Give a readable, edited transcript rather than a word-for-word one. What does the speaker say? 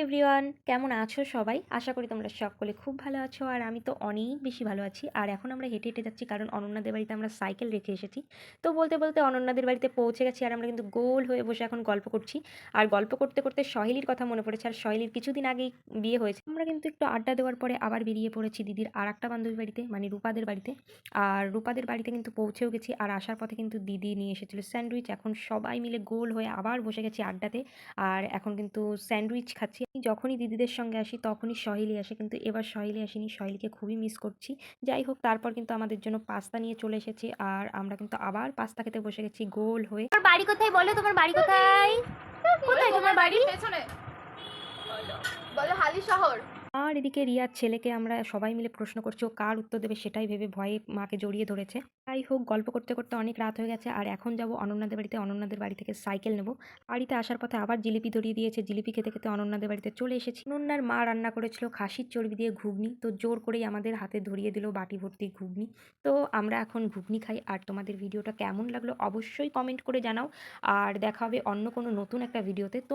Everyone, কেমন আছো সবাই? আশা করি তোমরা সকলে খুব ভালো আছো আর আমি তো অনেক বেশি ভালো আছি। আর এখন আমরা হেঁটে, হেঁটে যাচ্ছি কারণ অনন্যাদের বাড়িতে আমরা সাইকেল রেখে এসেছি। তো বলতে, বলতে অনন্যাদের বাড়িতে পৌঁছে গেছি আর আমরা কিন্তু গোল হয়ে বসে এখন গল্প করছি। আর গল্প করতে, করতে সহেলির কথা মনে পড়েছে আর সহেলির কিছুদিন আগেই বিয়ে হয়েছে। আমরা কিন্তু একটু আড্ডা দেওয়ার পরে আবার বেরিয়ে পড়েছি দিদির আরেকটা বান্ধবীর বাড়িতে মানে রূপাদের বাড়িতে। আর রূপাদের বাড়িতে কিন্তু পৌঁছেও গেছি আর আসার পথে কিন্তু দিদি নিয়ে এসেছিল স্যান্ডউইচ। এখন সবাই মিলে গোল হয়ে আবার বসে গেছি আড্ডাতে। আর এখন কিন্তু স্যান্ডউইচ খাচ্ছি। যখনই দিদিদের সঙ্গে আসি তখনই সহেলি আসে, কিন্তু এবার সহেলি আসেনি। সহেলিকে খুবই মিস করছি। যাই হোক, তারপর কিন্তু আমাদের জন্য পাস্তা নিয়ে চলে এসেছি আর আমরা কিন্তু আবার পাস্তা খেতে বসে গেছি গোল হয়ে। তোমার বাড়ি কোথায় বলো? তোমার বাড়ি কোথায়? কোথায় তোমার বাড়ি? পেছনে বলো হালি শহর। আর এদিকে রিয়ার ছেলেকে আমরা সবাই মিলে প্রশ্ন করছি, ও কার উত্তর দেবে সেটাই ভেবে ভয়ে মাকে জড়িয়ে ধরেছে। যাই হোক, গল্প করতে করতে অনেক রাত হয়ে গেছে আর এখন যাব অনন্যাদের বাড়িতে। অনন্যাদের বাড়ি থেকে সাইকেল নেব। বাড়িতে আসার পথে আবার জিলিপি ধরিয়ে দিয়েছে। জিলিপি খেতে খেতে অনন্যাদের বাড়িতে চলে এসেছি। অনন্যার মা রান্না করেছিল খাসির চর্বি দিয়ে ঘুগনি, তো জোর করেই আমাদের হাতে ধরিয়ে দিল বাটি ভর্তি ঘুগনি। তো আমরা এখন ঘুগনি খাই। আর তোমাদের ভিডিওটা কেমন লাগলো অবশ্যই কমেন্ট করে জানাও। আর দেখা হবে অন্য কোনো নতুন একটা ভিডিওতে। তো